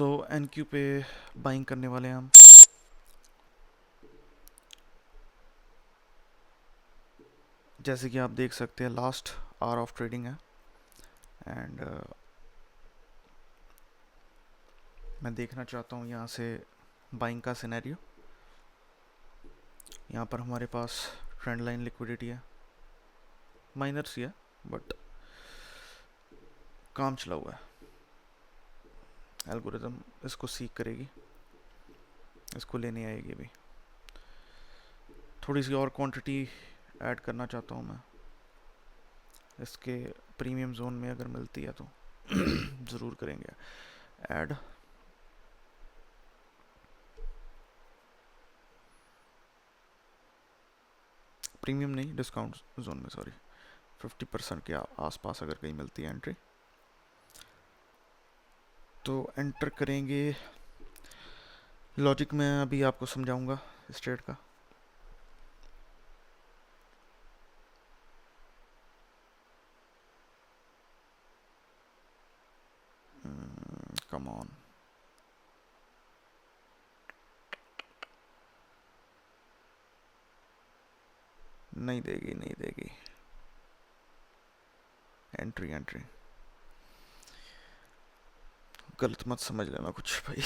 सो NQ पे buying करने वाले हैं हम। जैसे कि आप देख सकते हैं लास्ट आवर ऑफ ट्रेडिंग है एंड मैं देखना चाहता हूँ यहाँ से बाइंग का सिनेरियो। यहाँ पर हमारे पास ट्रेंड लाइन लिक्विडिटी है, माइनर सी है बट काम चला हुआ है। एल्गोरिदम इसको सीख करेगी, इसको लेने आएगी भी। थोड़ी सी और क्वांटिटी ऐड करना चाहता हूँ मैं इसके प्रीमियम जोन में, अगर मिलती है तो ज़रूर करेंगे ऐड। प्रीमियम नहीं, डिस्काउंट जोन में, सॉरी। 50% के आसपास अगर कहीं मिलती है एंट्री तो एंटर करेंगे। लॉजिक मैं अभी आपको समझाऊंगा इस ट्रेड का। कम ऑन, नहीं देगी नहीं देगी एंट्री एंट्री। गलत मत समझ लेना कुछ भाई।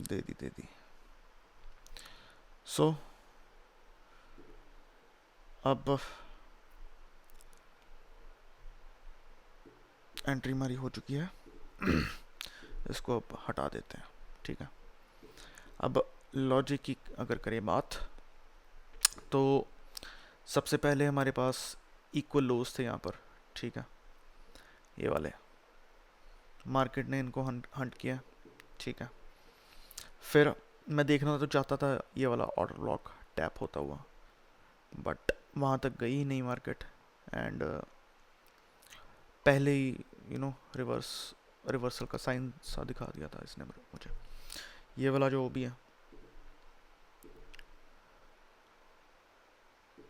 दे दी। सो अब एंट्री हमारी हो चुकी है। इसको अब हटा देते हैं, ठीक है। अब लॉजिक की अगर करें बात तो सबसे पहले हमारे पास इक्वल लोज थे यहाँ पर, ठीक है। ये वाले मार्केट ने इनको हंट किया, ठीक है। फिर मैं देखना तो चाहता था ये वाला ऑर्डर ब्लॉक टैप होता हुआ, बट वहाँ तक गई ही नहीं मार्केट एंड पहले ही रिवर्सल का साइन सा दिखा दिया था इसने मुझे। ये वाला जो भी है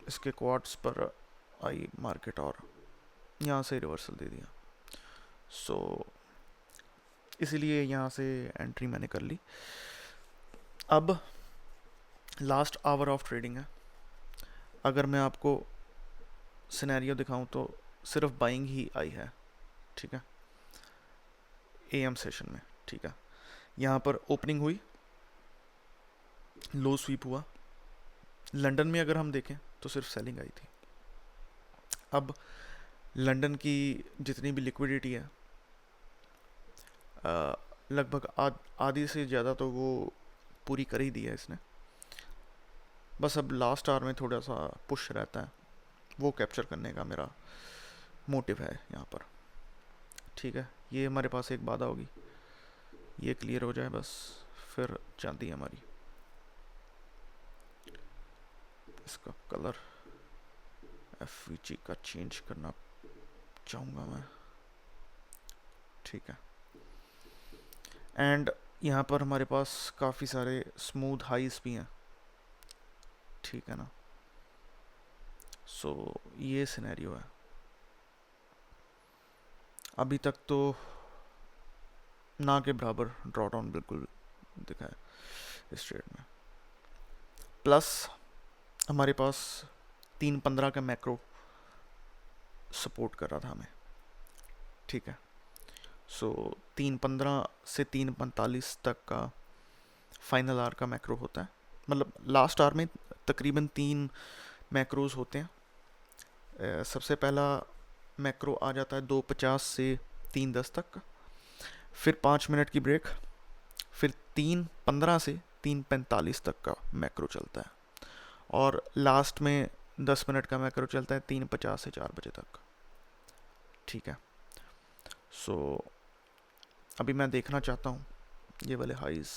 इसके क्वार्ट्स पर आई मार्केट और यहाँ से रिवर्सल दे दिया। सो इसीलिए यहाँ से एंट्री मैंने कर ली। अब लास्ट आवर ऑफ ट्रेडिंग है। अगर मैं आपको सिनेरियो दिखाऊं तो सिर्फ बाइंग ही आई है, ठीक है, एएम सेशन में, ठीक है। यहाँ पर ओपनिंग हुई, लो स्वीप हुआ। लंदन में अगर हम देखें तो सिर्फ सेलिंग आई थी। अब लंदन की जितनी भी लिक्विडिटी है लगभग आधी से ज़्यादा तो वो पूरी कर ही दी है इसने। बस अब लास्ट आवर में थोड़ा सा पुश रहता है, वो कैप्चर करने का मेरा मोटिव है यहाँ पर, ठीक है। ये हमारे पास एक बाधा होगी, ये क्लियर हो जाए बस, फिर चांदी है हमारी। इसका कलर एफवीजी का चेंज करना चाहूँगा मैं, ठीक है। एंड यहाँ पर हमारे पास काफ़ी सारे स्मूथ हाइस भी हैं, ठीक है ना। सो ये सिनेरियो है। अभी तक तो ना के बराबर ड्रॉडाउन बिल्कुल दिखा है इस ट्रेड में। प्लस हमारे पास 3.15 का मैक्रो सपोर्ट कर रहा था हमें, ठीक है। सो 3.15 से 3.45 तक का फाइनल आर का मैक्रो होता है। मतलब लास्ट आर में तकरीबन 3 मैक्रोज होते हैं। सबसे पहला मैक्रो आ जाता है 2.50 से 3.10 तक का, फिर 5 मिनट की ब्रेक, फिर 3.15 से 3.45 तक का मैक्रो चलता है, और लास्ट में 10 मिनट का मैक्रो चलता है 3.50 से 4 बजे तक, ठीक है। सो अभी मैं देखना चाहता हूँ ये वाले हाइज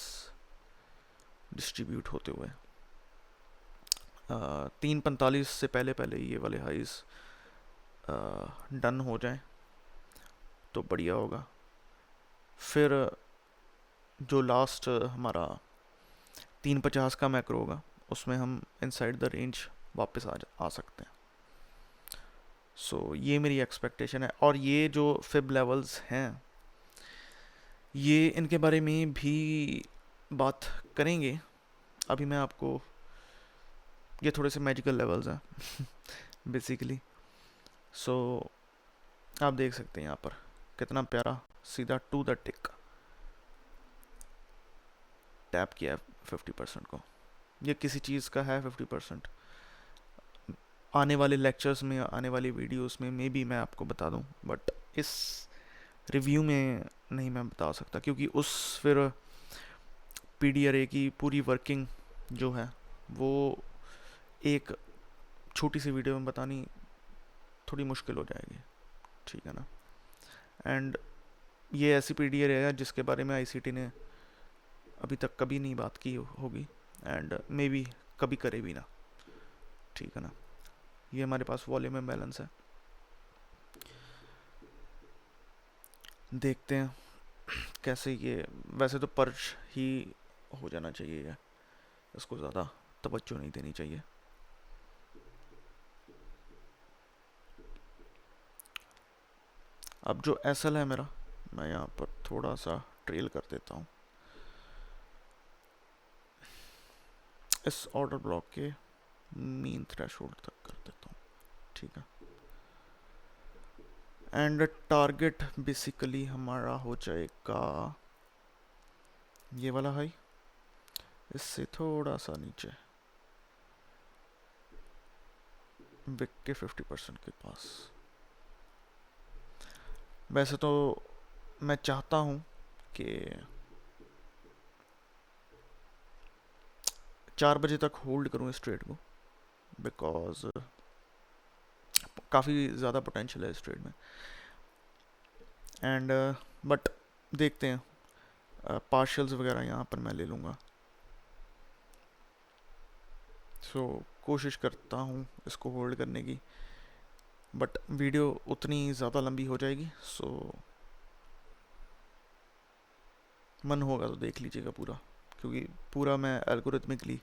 डिस्ट्रीब्यूट होते हुए। 3.45 से पहले पहले ये वाले हाइज डन हो जाए तो बढ़िया होगा। फिर जो लास्ट हमारा 3.50 का मैक्रो होगा उसमें हम इनसाइड द रेंज वापस आ सकते हैं। सो ये मेरी एक्सपेक्टेशन है। और ये जो फिब लेवल्स हैं, ये इनके बारे में भी बात करेंगे। अभी मैं आपको, ये थोड़े से मैजिकल लेवल्स हैं बेसिकली। सो आप देख सकते हैं यहाँ पर कितना प्यारा सीधा टू द टिक टैप किया है 50% को। ये किसी चीज़ का है 50%। आने वाले लेक्चर्स में, आने वाली वीडियोस में मे बी मैं आपको बता दूं, बट इस रिव्यू में नहीं मैं बता सकता, क्योंकि उस फिर पीडीआरए की पूरी वर्किंग जो है वो एक छोटी सी वीडियो में बतानी थोड़ी मुश्किल हो जाएगी, ठीक है ना। एंड ये ऐसी पीडीआरए है जिसके बारे में आईसीटी ने अभी तक कभी नहीं बात की होगी, एंड मे बी कभी करे भी ना, ठीक है ना। ये हमारे पास वॉल्यूम इम्बैलेंस है, देखते हैं कैसे ये। वैसे तो पर्च ही हो जाना चाहिए, इसको ज़्यादा तवज्जो नहीं देनी चाहिए। अब जो एसएल है मेरा, मैं यहाँ पर थोड़ा सा ट्रेल कर देता हूँ इस ऑर्डर ब्लॉक के मीन थ्रेशोल्ड तक कर देता हूँ, ठीक है। एंड टारगेट बेसिकली हमारा हो जाएगा ये वाला हाई, इससे थोड़ा सा नीचे विक के 50% के पास। वैसे तो मैं चाहता हूँ कि 4 बजे तक होल्ड करूँ इस ट्रेड को, बिकॉज काफ़ी ज़्यादा पोटेंशियल है इस ट्रेड में। एंड बट देखते हैं, पार्शल्स वगैरह यहाँ पर मैं ले लूँगा। सो कोशिश करता हूँ इसको होल्ड करने की, बट वीडियो उतनी ज़्यादा लंबी हो जाएगी। सो मन होगा तो देख लीजिएगा पूरा, क्योंकि पूरा मैं एल्गोरिथमिकली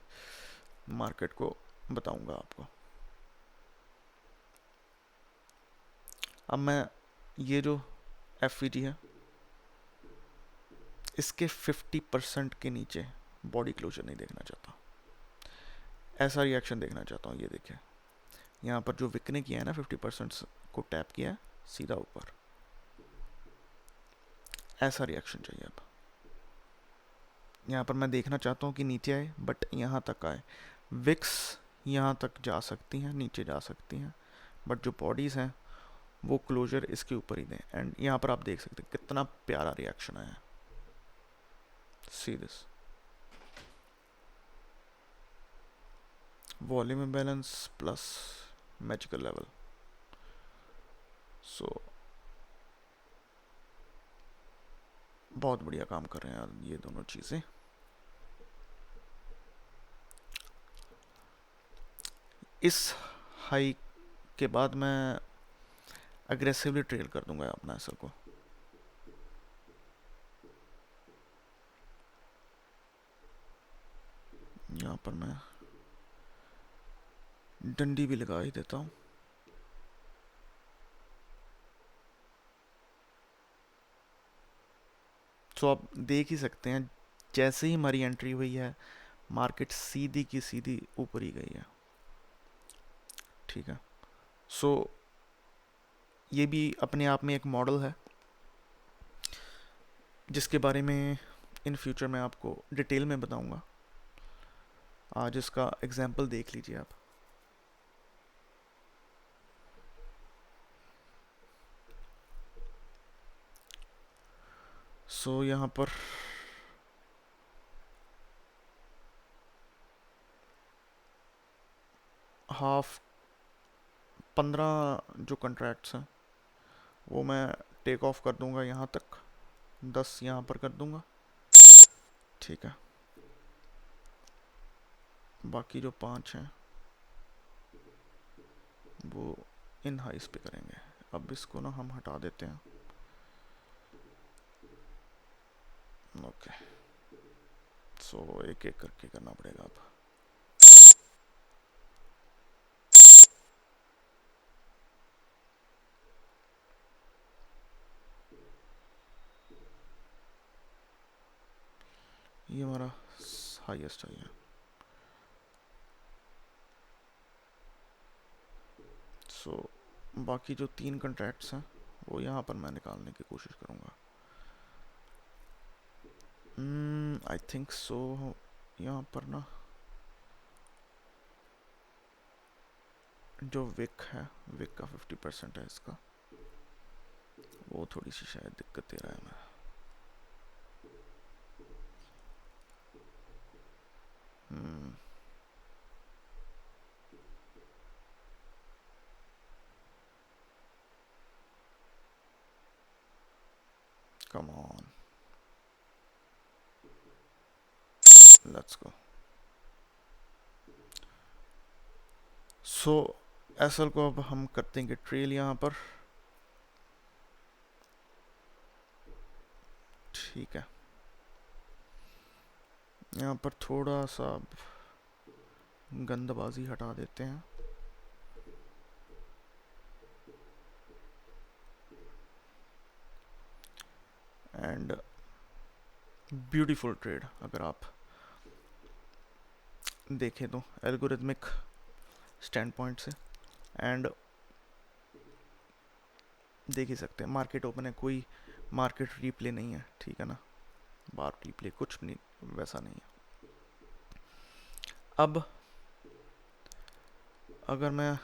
मार्केट को बताऊंगा आपको। अब मैं ये जो एफ है इसके 50% के नीचे बॉडी क्लोजर नहीं देखना चाहता, ऐसा रिएक्शन देखना चाहता हूँ। ये देखिए यहाँ पर जो विकने किया है ना, 50% को टैप किया है सीधा ऊपर, ऐसा रिएक्शन चाहिए। अब यहाँ पर मैं देखना चाहता हूँ कि नीचे आए, बट यहाँ तक आए। विक्स यहाँ तक जा सकती हैं, नीचे जा सकती हैं, बट जो बॉडीज़ हैं वो क्लोजर इसके ऊपर ही दें। एंड यहाँ पर आप देख सकते हैं कितना प्यारा रिएक्शन आया है, see this volume imbalance plus magical level. So बहुत बढ़िया काम कर रहे हैं यार ये दोनों चीज़ें। इस हाई के बाद मैं अग्रेसिवली ट्रेल कर दूंगा अपना एसएल को। यहाँ पर मैं डंडी भी लगा ही देता हूँ। तो आप देख ही सकते हैं जैसे ही हमारी एंट्री हुई है मार्केट सीधी की सीधी ऊपर ही गई है, ठीक है। सो ये भी अपने आप में एक मॉडल है जिसके बारे में इन फ्यूचर मैं आपको डिटेल में बताऊंगा। आज इसका एग्जाम्पल देख लीजिए आप। सो यहाँ पर हाफ 15 जो कंट्रैक्ट्स हैं वो मैं टेक ऑफ कर दूंगा, यहाँ तक 10 यहाँ पर कर दूंगा, ठीक है। बाकी जो 5 हैं वो इन हाइस पे करेंगे। अब इसको ना हम हटा देते हैं, ओके। सो एक एक करके करना पड़ेगा अब। ये हमारा हाईएस्ट हाई है। सो बाकी जो 3 कॉन्ट्रैक्ट्स हैं वो यहाँ पर मैं निकालने की कोशिश करूँगा। I think so. यहाँ पर ना जो विक है, विक का 50% है इसका, वो थोड़ी सी शायद दिक्कत दे रहा है मैं। Come on, let's go. So SL को अब हम कर देंगे ट्रेल यहाँ पर। ठीक है, यहाँ पर थोड़ा सा गंदबाजी हटा देते हैं। एंड ब्यूटीफुल ट्रेड अगर आप देखें तो एल्गोरिथमिक स्टैंड पॉइंट से। एंड देख ही सकते हैं मार्केट ओपन है, कोई मार्केट रिप्ले नहीं है, ठीक है ना, बार रिप्ले कुछ नहीं, वैसा नहीं है। अब अगर मैं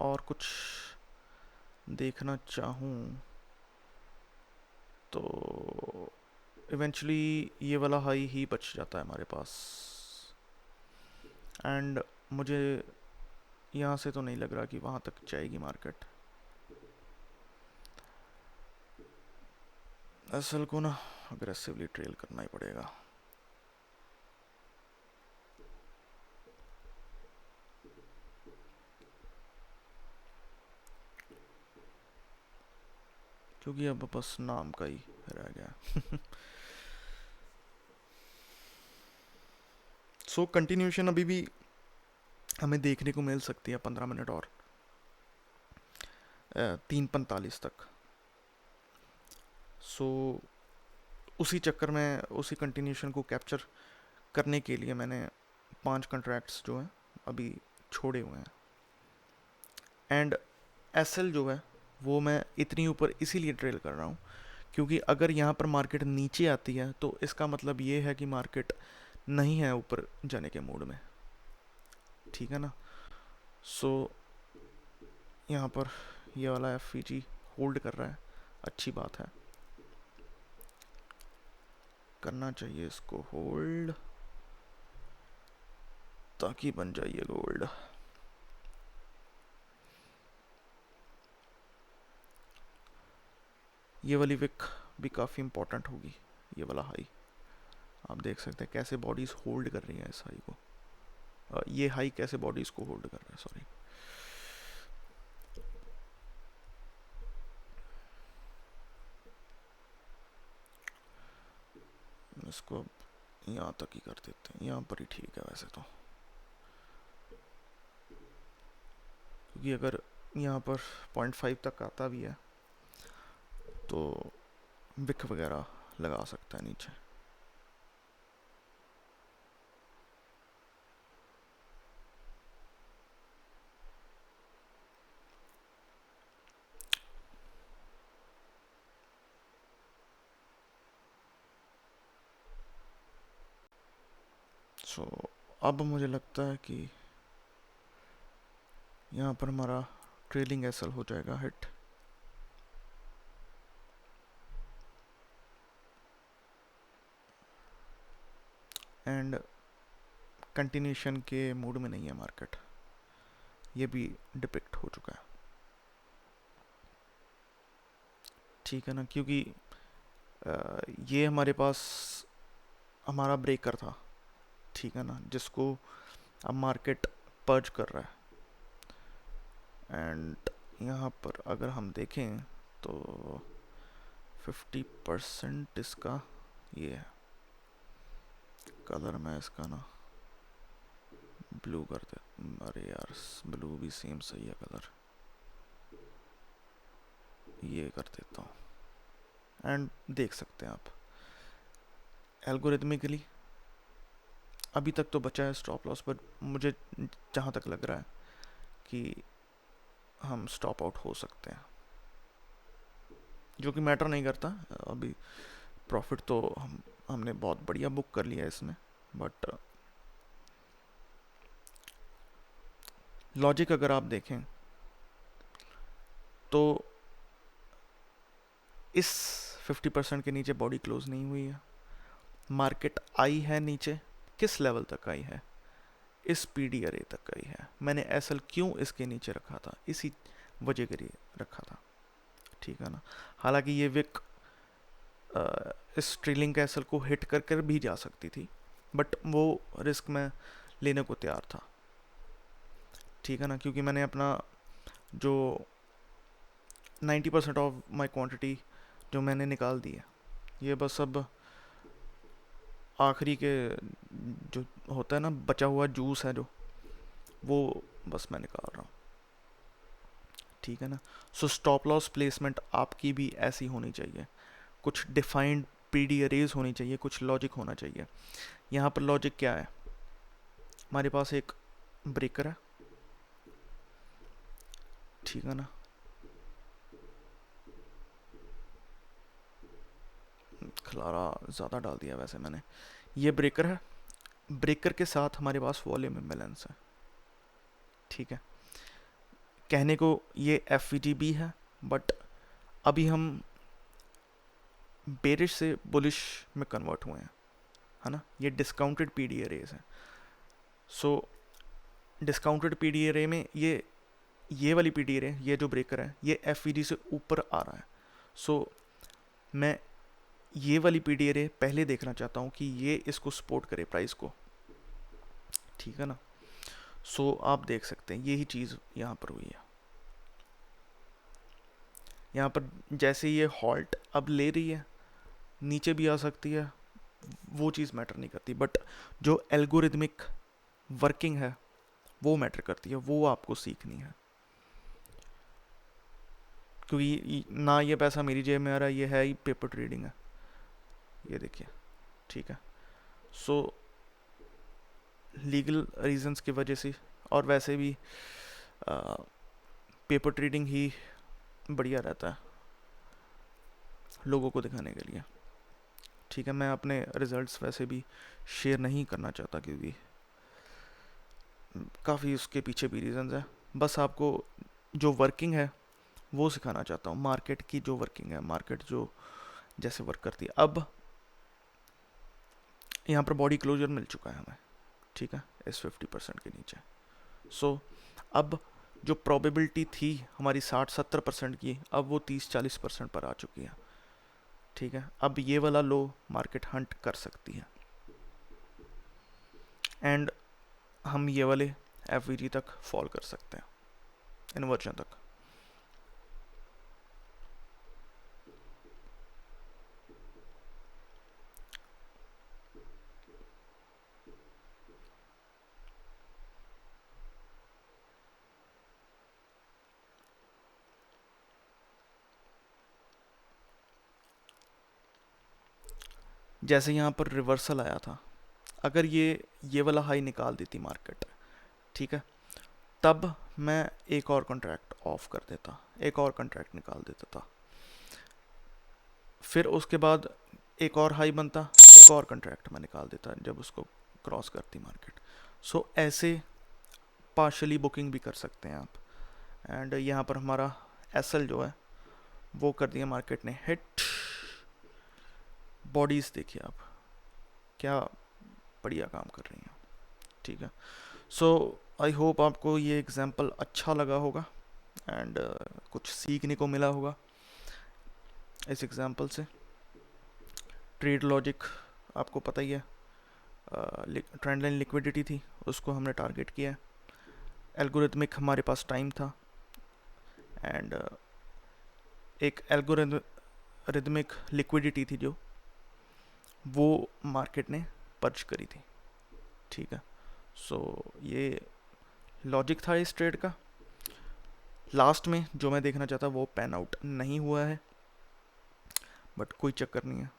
और कुछ देखना चाहूँ तो इवेंचुअली ये वाला हाई ही बच जाता है हमारे पास। एंड मुझे यहाँ से तो नहीं लग रहा कि वहाँ तक जाएगी मार्केट। एसएल को ना अग्रेसिवली ट्रेल करना ही पड़ेगा। क्योंकि अब बस नाम का ही रह गया। सो कंटिन्यूशन अभी भी हमें देखने को मिल सकती है 15 मिनट और 3:45 तक। सो उसी चक्कर में उसी कंटिन्यूशन को कैप्चर करने के लिए मैंने 5 कॉन्ट्रैक्ट्स जो हैं अभी छोड़े हुए हैं। एंड एसएल जो है वो मैं इतनी ऊपर इसीलिए ट्रेल कर रहा हूँ क्योंकि अगर यहाँ पर मार्केट नीचे आती है तो इसका मतलब ये है कि मार्केट नहीं है ऊपर जाने के मूड में, ठीक है ना। सो यहाँ पर ये वाला एफईजी होल्ड कर रहा है, अच्छी बात है, करना चाहिए इसको होल्ड ताकि बन जाइए गोल्ड। ये वाली विक भी काफ़ी इंपॉर्टेंट होगी, ये वाला हाई आप देख सकते हैं कैसे बॉडीज होल्ड कर रही हैं इस हाई को। ये हाई कैसे बॉडीज को होल्ड कर रहा है, सॉरी। इसको अब यहाँ तक ही कर देते हैं, यहाँ पर ही ठीक है वैसे तो, क्योंकि अगर यहाँ पर 0.5 तक आता भी है तो विक वगैरह लगा सकता है नीचे। सो अब मुझे लगता है कि यहाँ पर हमारा ट्रेलिंग एसएल हो जाएगा हिट। एंड कंटिन्यूशन के मूड में नहीं है मार्केट, ये भी डिपिक्ट हो चुका है, ठीक है ना, क्योंकि ये हमारे पास हमारा ब्रेकर था, ठीक है ना, जिसको अब मार्केट पर्ज कर रहा है। एंड यहाँ पर अगर हम देखें तो 50% इसका ये है, कलर मैं इसका ना ब्लू कर दे, अरे यार ब्लू भी सेम सही है कलर, ये कर देता हूँ। एंड देख सकते हैं आप एल्गोरिथमिकली अभी तक तो बचा है स्टॉप लॉस, पर मुझे जहाँ तक लग रहा है कि हम स्टॉप आउट हो सकते हैं, जो कि मैटर नहीं करता। अभी प्रॉफिट तो हमने बहुत बढ़िया बुक कर लिया है इसमें, बट लॉजिक अगर आप देखें तो इस 50% के नीचे बॉडी क्लोज नहीं हुई है, मार्केट आई है नीचे, किस लेवल तक आई है, इस पीडी अरे तक आई है। मैंने एसएल क्यों इसके नीचे रखा था, इसी वजह के लिए रखा था, ठीक है ना। हालांकि ये विक इस ट्रेलिंग कैसल को हिट कर कर भी जा सकती थी, बट वो रिस्क मैं लेने को तैयार था, ठीक है ना, क्योंकि मैंने अपना जो 90% ऑफ माई क्वांटिटी जो मैंने निकाल दी है, ये बस अब आखिरी के जो होता है ना बचा हुआ जूस है जो, वो बस मैं निकाल रहा हूँ, ठीक है ना। सो स्टॉप लॉस प्लेसमेंट आपकी भी ऐसी होनी चाहिए, कुछ डिफाइंड पीडी अरेज होनी चाहिए, कुछ लॉजिक होना चाहिए। यहाँ पर लॉजिक क्या है, हमारे पास एक ब्रेकर है, ठीक है ना, खलारा ज़्यादा डाल दिया वैसे मैंने। ये ब्रेकर है, ब्रेकर के साथ हमारे पास वॉल्यूम इम्बैलेंस है, ठीक है। कहने को ये एफ भी है, बट अभी हम बेरिश से बुलिश में कन्वर्ट हुए हैं, है ना। ये डिस्काउंटेड पीडी अरेज है। सो डिस्काउंटेड पीडी अरे में ये वाली पीडी अरे, ये जो ब्रेकर है, ये एफ से ऊपर आ रहा है। सो मैं ये वाली पीडी अरे पहले देखना चाहता हूँ कि ये इसको सपोर्ट करे प्राइस को, ठीक है ना। सो आप देख सकते हैं यही चीज़ यहाँ पर हुई है। यहाँ पर जैसे ये हॉल्ट अब ले रही है, नीचे भी आ सकती है, वो चीज़ मैटर नहीं करती, बट जो एल्गोरिथमिक वर्किंग है वो मैटर करती है, वो आपको सीखनी है। क्योंकि ना ये पैसा मेरी जेब में आ रहा है, ये है ही पेपर ट्रेडिंग है, ये देखिए, ठीक है। सो लीगल रीजंस की वजह से, और वैसे भी पेपर ट्रेडिंग ही बढ़िया रहता है लोगों को दिखाने के लिए, ठीक है। मैं अपने रिजल्ट्स वैसे भी शेयर नहीं करना चाहता, क्योंकि काफ़ी उसके पीछे भी रीजंस है। बस आपको जो वर्किंग है वो सिखाना चाहता हूँ, मार्केट की जो वर्किंग है, मार्केट जो जैसे वर्क करती है। अब यहाँ पर बॉडी क्लोजर मिल चुका है हमें, ठीक है, इस 50% के नीचे। सो अब जो प्रोबेबिलिटी थी हमारी 60-70% की, अब वो 30-40% पर आ चुकी है, ठीक है। अब ये वाला लो मार्केट हंट कर सकती है, एंड हम ये वाले एफ तक फॉल कर सकते हैं, इन्वर्जन तक। जैसे यहाँ पर रिवर्सल आया था, अगर ये वाला हाई निकाल देती मार्केट, ठीक है, तब मैं एक और कॉन्ट्रैक्ट ऑफ कर देता, एक और कॉन्ट्रैक्ट निकाल देता था, फिर उसके बाद एक और हाई बनता, एक और कॉन्ट्रैक्ट मैं निकाल देता जब उसको क्रॉस करती मार्केट। सो ऐसे पार्शली बुकिंग भी कर सकते हैं आप। एंड यहाँ पर हमारा एसएल जो है वो कर दिया मार्केट ने हिट। बॉडीज़ देखिए आप क्या बढ़िया काम कर रही हैं, ठीक है। सो आई होप आपको ये एग्जाम्पल अच्छा लगा होगा, एंड कुछ सीखने को मिला होगा इस एग्जाम्पल से। ट्रेड लॉजिक आपको पता ही है, ट्रेंड लाइन लिक्विडिटी थी, उसको हमने टारगेट किया है। एल्गोरिथमिक हमारे पास टाइम था, एंड एक एल्गोरिथमिक लिक्विडिटी थी जो वो मार्केट ने पर्च करी थी, ठीक है। सो ये लॉजिक था इस ट्रेड का। लास्ट में जो मैं देखना चाहता वो पैन आउट नहीं हुआ है, बट कोई चक्कर नहीं है,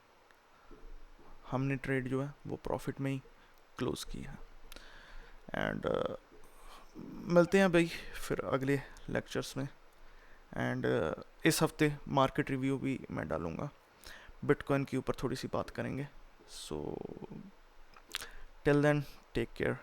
हमने ट्रेड जो है वो प्रॉफिट में ही क्लोज की है। एंड मिलते हैं भाई फिर अगले लेक्चर्स में। एंड इस हफ्ते मार्केट रिव्यू भी मैं डालूँगा, बिटकॉइन के ऊपर थोड़ी सी बात करेंगे। So till then take care.